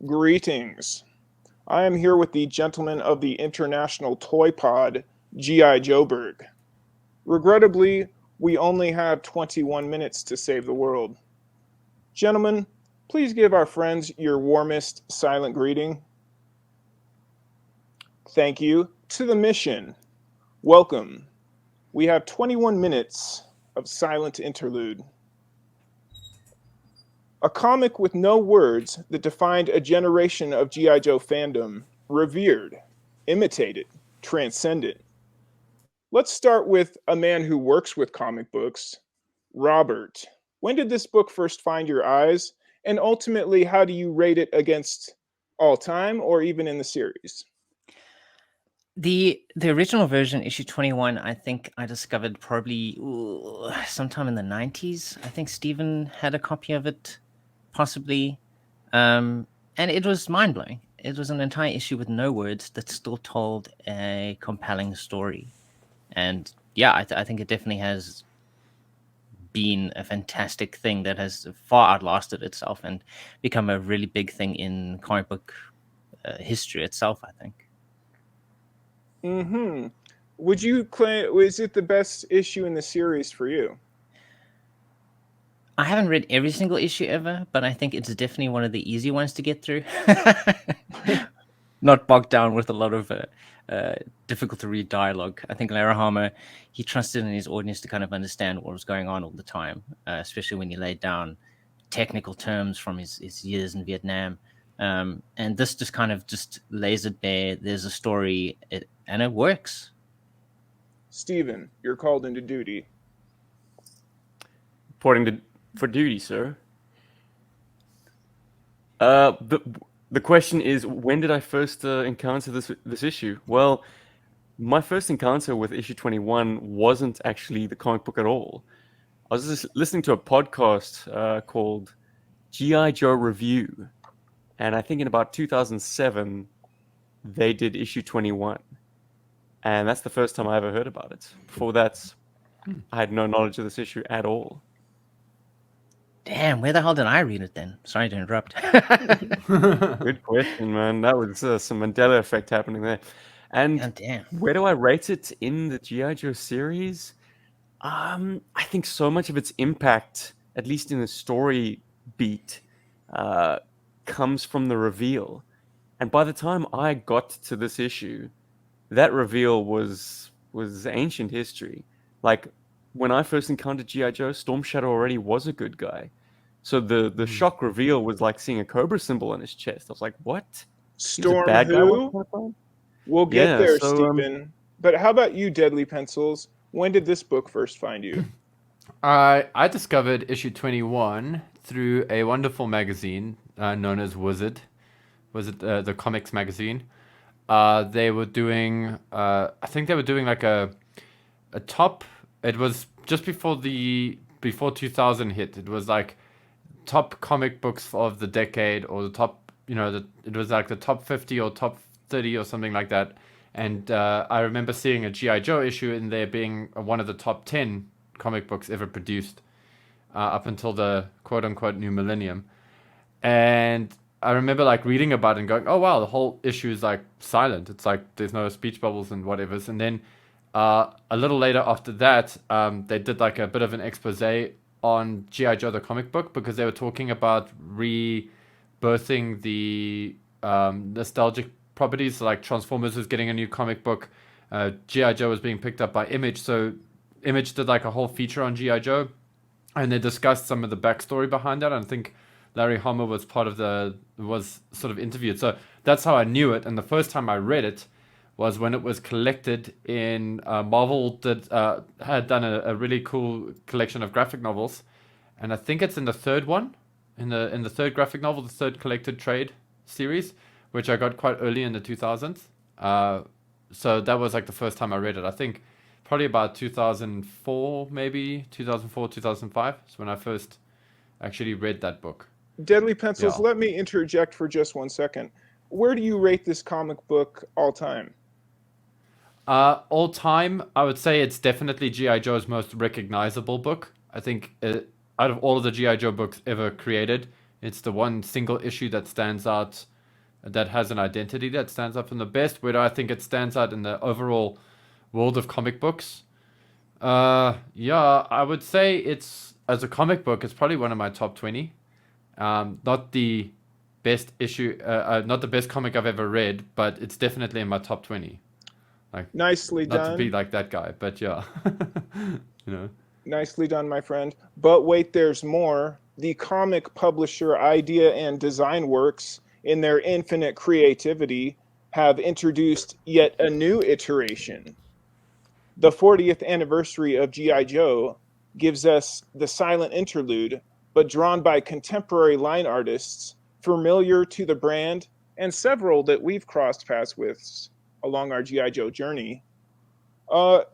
Greetings. I am here with the gentlemen of the International Toy Pod, GI Joburg. Regrettably, we only have 21 minutes to save the world. Gentlemen, please give our friends your warmest silent greeting. Thank you. To the mission. Welcome. We have 21 minutes of silent interlude. A comic with no words that defined a generation of G.I. Joe fandom, revered, imitated, transcendent. Let's start with a man who works with comic books, Robert. When did this book first find your eyes? And ultimately, how do you rate it against all time or even in the series? The original version, issue 21, I think I discovered probably sometime in the 90s. I think Stephen had a copy of it, possibly. And it was mind-blowing. It was an entire issue with no words that still told a compelling story. And yeah, I think it definitely has been a fantastic thing that has far outlasted itself and become a really big thing in comic book history itself, I think. Mm-hmm. Would you claim, is it the best issue in the series for you? I haven't read every single issue ever, but I think it's definitely one of the easy ones to get through. Not bogged down with a lot of difficult to read dialogue. I think Lara Hammer, he trusted in his audience to kind of understand what was going on all the time, especially when he laid down technical terms from his years in Vietnam. And this just kind of just lays it bare. There's a story, and it works. Stephen, you're called into duty. Reporting for duty, sir. The question is, when did I first encounter this issue? Well, my first encounter with issue 21 wasn't actually the comic book at all. I was just listening to a podcast called GI Joe Review, and I think in about 2007 they did issue 21, and that's the first time I ever heard about it. Before that, I had no knowledge of this issue at all. Damn, where the hell did I read it then? Sorry to interrupt. Good question, man. That was some Mandela effect happening there. And God damn. where do I rate it in the GI Joe series? I think so much of its impact, at least in the story beat, comes from the reveal. And by the time I got to this issue, that reveal was ancient history. Like when I first encountered GI Joe, Storm Shadow already was a good guy. So the shock reveal was like seeing a cobra symbol on his chest. I was like, "What? He's a Storm bad guy once who? upon a time?" We'll get Yeah. there, So Stephen. But how about you, Deadly Pencils? When did this book first find you? I discovered issue 21 through a wonderful magazine known as Wizard. The comics magazine. They were doing, I think they were doing like a top. It was just before 2000 hit. It was like top comic books of the decade, or the top, it was like the top 50 or top 30 or something like that. And I remember seeing a GI Joe issue in there being one of the top 10 comic books ever produced up until the quote unquote new millennium. And I remember like reading about it and going, "Oh wow, the whole issue is like silent. It's like there's no speech bubbles and whatever's." And then a little later after that, they did like a bit of an expose on GI Joe the comic book, because they were talking about rebirthing the nostalgic properties. So, like Transformers was getting a new comic book. GI Joe was being picked up by Image, so Image did like a whole feature on GI Joe, and they discussed some of the backstory behind that. And I think Larry Hama was was sort of interviewed. So that's how I knew it. And the first time I read it was when it was collected in Marvel had done a really cool collection of graphic novels, and I think it's in the third one, in the third graphic novel, the third collected trade series, which I got quite early in the 2000s. So that was like the first time I read it. I think probably about 2004, maybe 2004, 2005 is when I first actually read that book. Deadly Pencils, Yeah. let me interject for just 1 second. Where do you rate this comic book all time? All time, I would say it's definitely GI Joe's most recognizable book. I think out of all of the GI Joe books ever created, It's the one single issue that stands out, that has an identity that stands out from the best. Where do I think it stands out in the overall world of comic books? Yeah, I would say it's, as a comic book, it's probably one of my top 20. Not the best issue, not the best comic I've ever read, but it's definitely in my top 20. Like, Nicely not to be done. like that guy, but yeah. You know. Nicely done, my friend. But wait, there's more. The comic publisher Idea and Design Works, in their infinite creativity, have introduced yet a new iteration. The 40th anniversary of G.I. Joe gives us the silent interlude, but drawn by contemporary line artists familiar to the brand and several that we've crossed paths with along our G.I. Joe journey. Rob,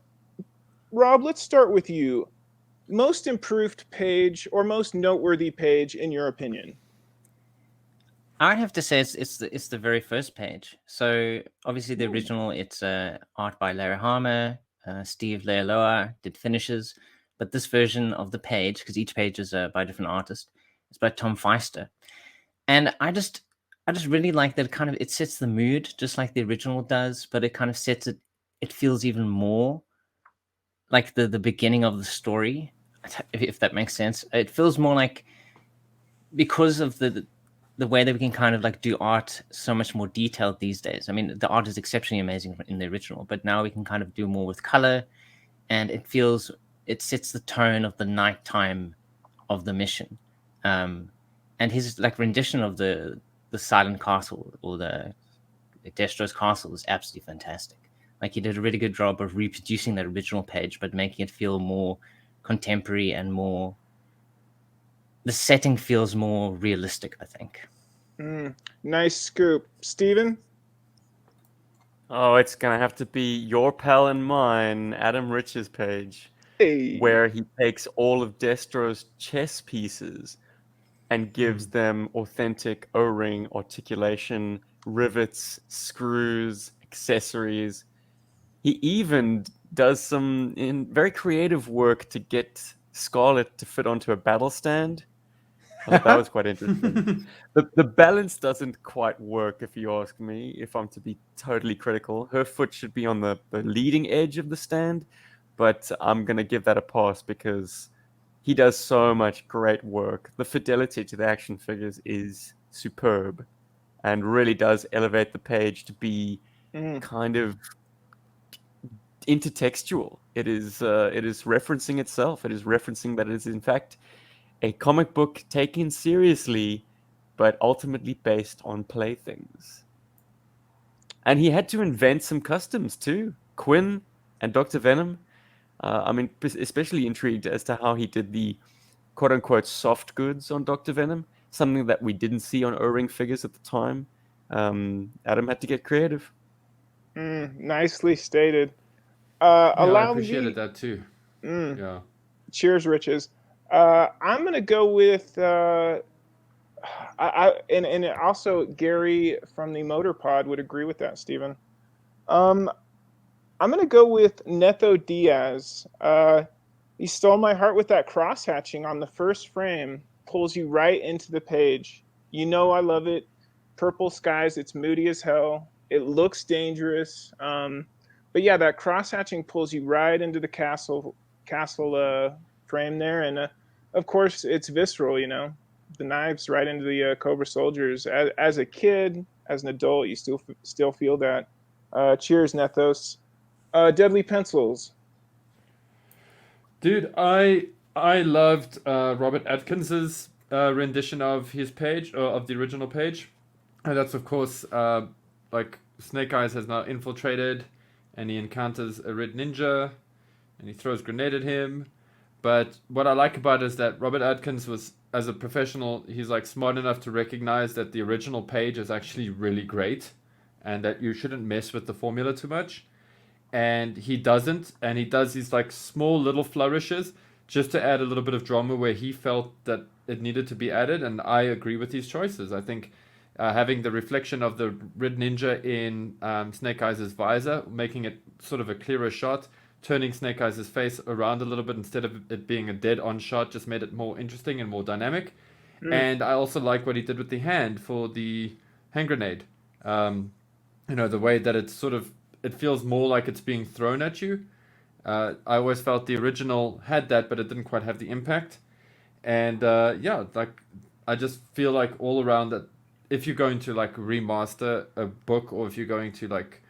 let's start with you. Most improved page or most noteworthy page in your opinion? I'd have to say it's the very first page. So obviously the original, it's art by Larry Hama, Steve Leialoha did finishes, but this version of the page, because each page is by a different artist, it's by Tom Feister, and I just really like that. It sets the mood just like the original does, but it kind of sets it. It feels even more like the beginning of the story, if that makes sense. It feels more like, because of the way that we can kind of like do art so much more detailed these days. I mean, the art is exceptionally amazing in the original, but now we can kind of do more with color, and it sets the tone of the nighttime of the mission. And his like rendition of the Silent Castle, or the Destro's Castle, is absolutely fantastic. Like, he did a really good job of reproducing that original page, but making it feel more contemporary and more. The setting feels more realistic, I think. Nice scoop. Steven? Oh, it's gonna have to be your pal and mine, Adam Rich's page, Hey. where he takes all of Destro's chess pieces and gives them authentic O-ring articulation, rivets, screws, accessories. He even does some very creative work to get Scarlet to fit onto a battle stand. I thought that was quite interesting. The balance doesn't quite work, if you ask me, if I'm to be totally critical. Her foot should be on the leading edge of the stand, but I'm going to give that a pass because he does so much great work. The fidelity to the action figures is superb and really does elevate the page to be kind of intertextual. It is referencing itself. It is referencing that it is in fact a comic book taken seriously, but ultimately based on playthings. And he had to invent some customs too. Quinn and Dr. Venom. I'm especially intrigued as to how he did the quote-unquote soft goods on Dr. Venom, something that we didn't see on O-ring figures at the time. Adam had to get creative. Nicely stated. Yeah, I Allow appreciated me. that too. Mm, Yeah. Cheers, Riches. I'm gonna go with and also Gary from the Motor Pod would agree with that, Stephen. I'm gonna go with Netho Diaz. He stole my heart with that cross hatching on the first frame. Pulls you right into the page. You know I love it. Purple skies. It's moody as hell. It looks dangerous. But yeah, that cross hatching pulls you right into the castle frame there, and of course it's visceral. You know, the knives right into the Cobra soldiers. As a kid, as an adult, you still feel that. Cheers, Nethos. Deadly pencils. Dude, I loved Robert Atkins's rendition of his page, or of the original page. And that's of course like Snake Eyes has now infiltrated, and he encounters a red ninja, and he throws a grenade at him. But what I like about it is that Robert Atkins was, as a professional, he's like smart enough to recognize that the original page is actually really great, and that you shouldn't mess with the formula too much. And he doesn't, and he does these like small little flourishes just to add a little bit of drama where he felt that it needed to be added. And I agree with his choices. I think having the reflection of the red ninja in Snake Eyes' visor, making it sort of a clearer shot, turning Snake Eyes' face around a little bit instead of it being a dead-on shot, just made it more interesting and more dynamic. And I also like what he did with the hand for the hand grenade. The way that it's it feels more like it's being thrown at you. I always felt the original had that, but it didn't quite have the impact. And I just feel like all around that, if you're going to like remaster a book, or if you're going to like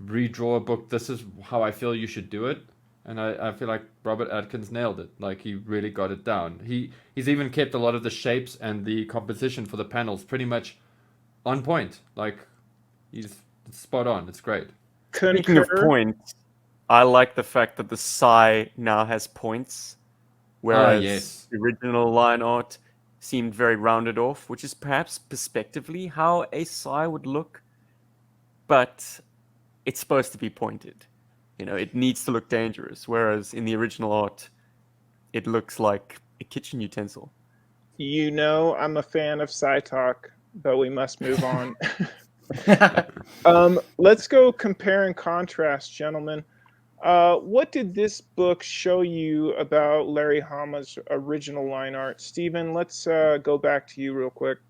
redraw a book, this is how I feel you should do it. And I feel like Robert Atkins nailed it. Like, he really got it down. He's even kept a lot of the shapes and the composition for the panels pretty much on point. Like, it's spot on. It's great. Speaking of Concur. points, I like the fact that the Psy now has points, whereas yes. the original line art seemed very rounded off, which is perhaps perspectively how a Psy would look, but it's supposed to be pointed. It needs to look dangerous, whereas in the original art, it looks like a kitchen utensil. I'm a fan of Psy Talk, but we must move on. Let's go compare and contrast, gentlemen. What did this book show you about Larry Hama's original line art? Stephen, let's go back to you real quick.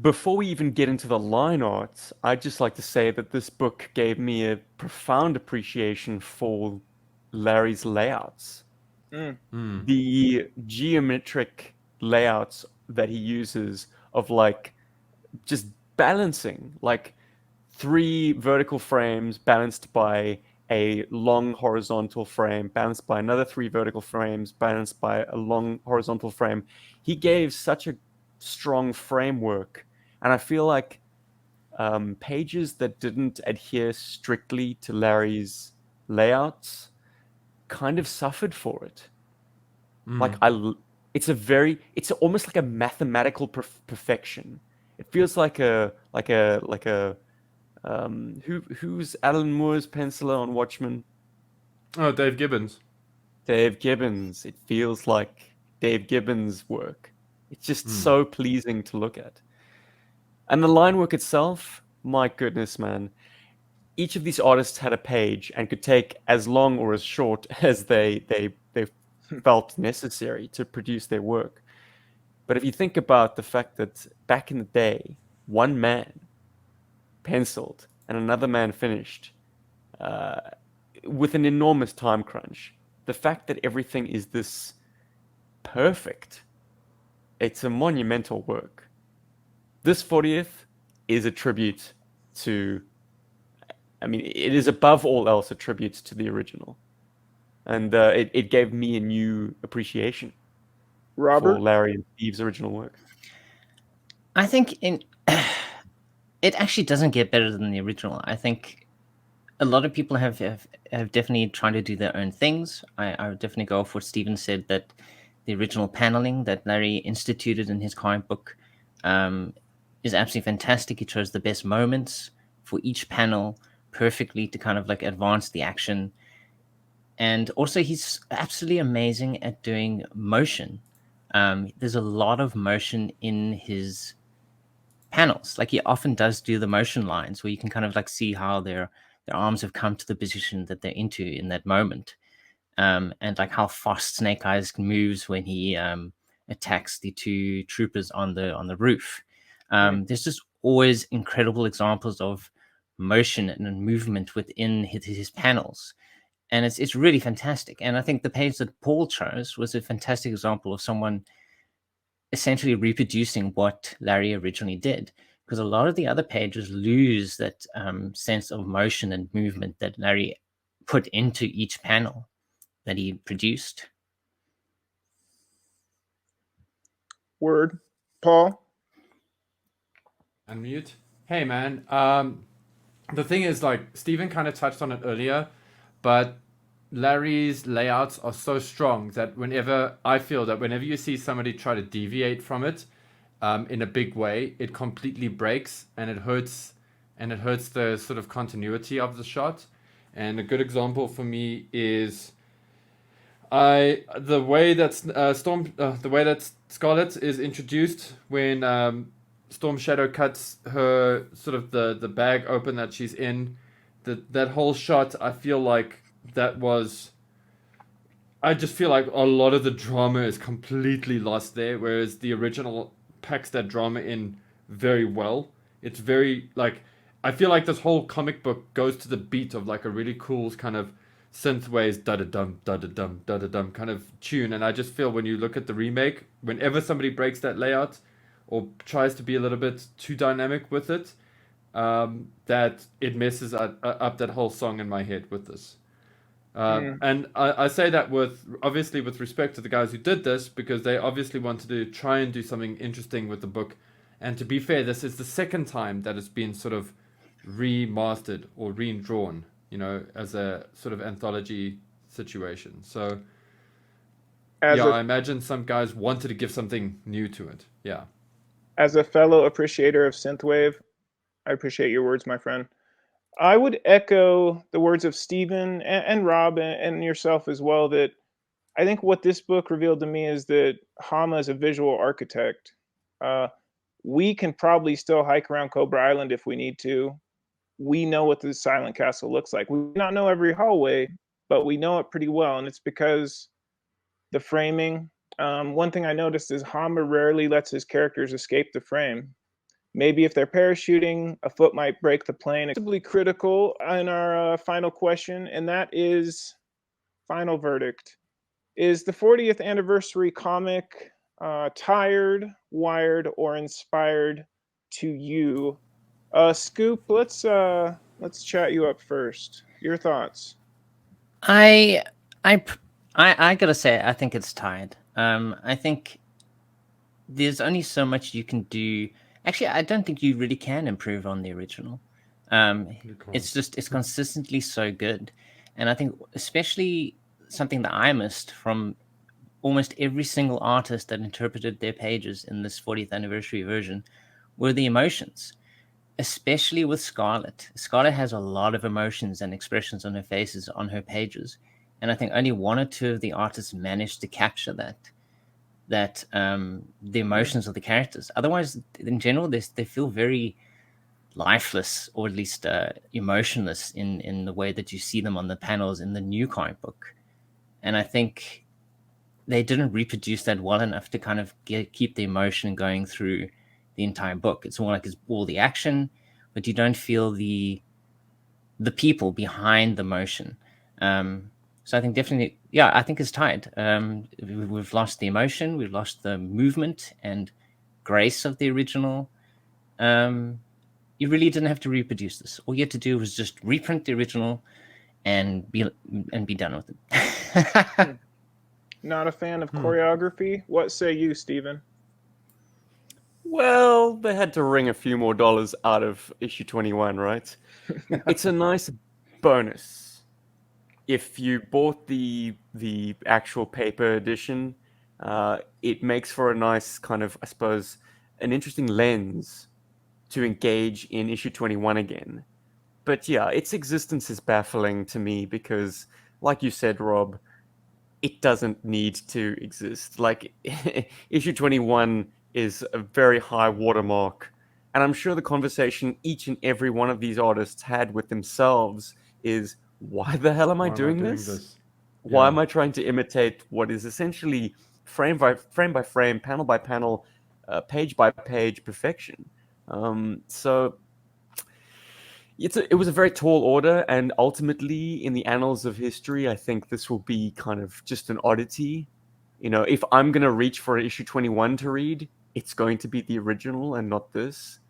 Before we even get into the line art, I'd just like to say that this book gave me a profound appreciation for Larry's layouts. The geometric layouts that he uses of like just balancing, like 3 vertical frames balanced by a long horizontal frame, balanced by another 3 vertical frames, balanced by a long horizontal frame. He gave such a strong framework, and I feel like pages that didn't adhere strictly to Larry's layouts kind of suffered for it. Like, it's almost like a mathematical perfection. It feels like who's Alan Moore's penciler on Watchmen? Oh, Dave Gibbons. Dave Gibbons. It feels like Dave Gibbons' work. It's just so pleasing to look at. And the line work itself, my goodness, man. Each of these artists had a page and could take as long or as short as they felt necessary to produce their work. But if you think about the fact that back in the day, one man penciled and another man finished with an enormous time crunch, the fact that everything is this perfect, it's a monumental work. This 40th is a tribute to, it is above all else a tribute to the original. And it gave me a new appreciation Robert? for Larry and Steve's original work. I think it actually doesn't get better than the original. I think a lot of people have definitely tried to do their own things. I would definitely go off what Stephen said, that the original paneling that Larry instituted in his comic book is absolutely fantastic. He chose the best moments for each panel perfectly to kind of like advance the action. And also, he's absolutely amazing at doing motion. There's a lot of motion in his panels. Like, he often does do the motion lines where you can kind of like see how their arms have come to the position that they're into in that moment. And like how fast Snake Eyes moves when he attacks the 2 troopers on the roof. There's just always incredible examples of motion and movement within his panels. And it's really fantastic. And I think the page that Paul chose was a fantastic example of someone essentially reproducing what Larry originally did, because a lot of the other pages lose that sense of motion and movement that Larry put into each panel that he produced. Word. Paul? Unmute. Hey, man. The thing is, like, Stephen kind of touched on it earlier, but Larry's layouts are so strong that whenever you see somebody try to deviate from it in a big way, it completely breaks and it hurts the sort of continuity of the shot. And a good example for me is the way that Scarlet is introduced when Storm Shadow cuts her sort of the bag open that she's in. That whole shot, I feel like that was I just feel like a lot of the drama is completely lost there, whereas the original packs that drama in very well. It's very like I feel like this whole comic book goes to the beat of like a really cool kind of synthwaves da da dum kind of tune, and I just feel when you look at the remake, whenever somebody breaks that layout or tries to be a little bit too dynamic with it, that it messes up that whole song in my head with this. And I say that with obviously with respect to the guys who did this because they obviously wanted to try and do something interesting with the book. And to be fair, this is the second time that it's been sort of remastered or redrawn, you know, as a sort of anthology situation. So As yeah, a I imagine some guys wanted to give something new to it. Yeah. as a fellow appreciator of synthwave, I appreciate your words, my friend. I would echo the words of Stephen and Rob and yourself as well that I think what this book revealed to me is that Hama is a visual architect. Uh, we can probably still hike around Cobra Island if we need to. We know what the Silent Castle looks like. We may not know every hallway, but we know it pretty well, and it's because the framing. One thing I noticed is Hama rarely lets his characters escape the frame. Maybe if they're parachuting, a foot might break the plane. It's possibly critical in our final question, and that is final verdict. Is the 40th anniversary comic tired, wired, or inspired to you? Scoop, let's chat you up first. Your thoughts? I I gotta say, I think it's tied. I think there's only so much you can do. Actually, I don't think you really can improve on the original. It's consistently so good, and I think especially something that I missed from almost every single artist that interpreted their pages in this 40th anniversary version were the emotions, especially with Scarlet. Scarlet has a lot of emotions and expressions on her faces on her pages, and I think only one or two of the artists managed to capture the emotions of the characters. Otherwise, in general, they feel very lifeless, or at least emotionless in the way that you see them on the panels in the new comic book. And I think they didn't reproduce that well enough to kind of keep the emotion going through the entire book. It's more like it's all the action, but you don't feel the people behind the motion. So I think definitely, yeah, I think it's tied. We've lost the emotion, we've lost the movement and grace of the original. You really didn't have to reproduce this. All you had to do was just reprint the original and be done with it. Not a fan of choreography? What say you, Stephen? Well, they had to wring a few more dollars out of issue 21, right? It's a nice bonus. If you bought the actual paper edition, it makes for a nice kind of, I suppose, an interesting lens to engage in issue 21 again. But yeah, its existence is baffling to me because, like you said, Rob, it doesn't need to exist. Like, issue 21 is a very high watermark. And I'm sure the conversation each and every one of these artists had with themselves is, why the hell am I doing this? Why am I trying to imitate what is essentially frame by frame, panel by panel, page by page perfection? So it was a very tall order, and ultimately, in the annals of history, I think this will be kind of just an oddity. You know, if I'm going to reach for issue 21 to read, it's going to be the original and not this.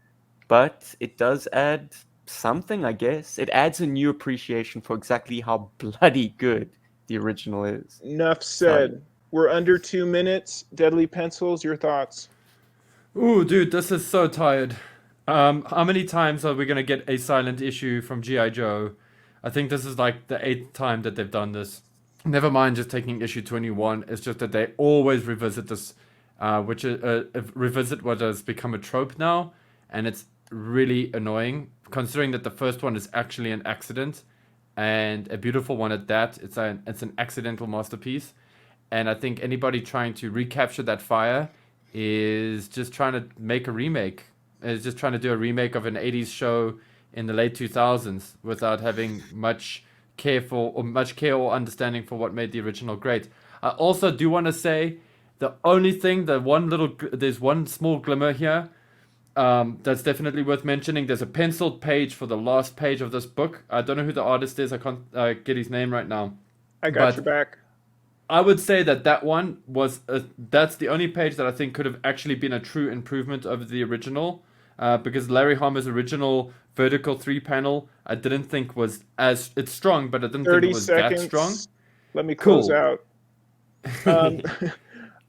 But it does add something, I guess. It adds a new appreciation for exactly how bloody good the original is. Enough said. We're under 2 minutes. Deadly Pencils, your thoughts? Ooh, dude, this is so tired. How many times are we gonna get a silent issue from GI Joe? I think this is like the 8th time that they've done this. Never mind just taking issue 21. It's just that they always revisit this, revisit what has become a trope now, and it's really annoying. Considering that the first one is actually an accident, and a beautiful one at that. It's an accidental masterpiece, and I think anybody trying to recapture that fire is just trying to make a remake. Is just trying to do a remake of an 80s show in the late 2000s without having much care or understanding for what made the original great. I also do want to say the only thing, there's one small glimmer here. That's definitely worth mentioning. There's a penciled page for the last page of this book. I don't know who the artist is. I can't get his name right now. I got But your back. I would say that one was that's the only page that I think could have actually been a true improvement over the original, because Larry Hama's original vertical 3-panel I didn't think was it's strong, but I didn't think 30 it was that seconds. strong. Let me close Cool. out.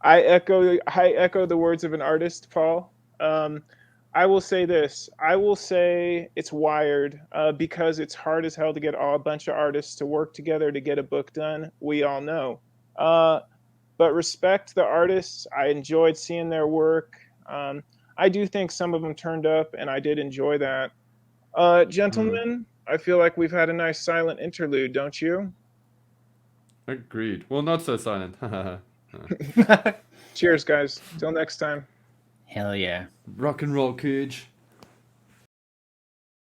I echo the words of an artist, Paul. I will say this. I will say it's wired because it's hard as hell to get a bunch of artists to work together to get a book done. We all know. But respect the artists. I enjoyed seeing their work. I do think some of them turned up, and I did enjoy that. Gentlemen, I feel like we've had a nice silent interlude, don't you? Agreed. Well, not so silent. Cheers, guys. Till next time. Hell yeah. Rock and roll, Cujo.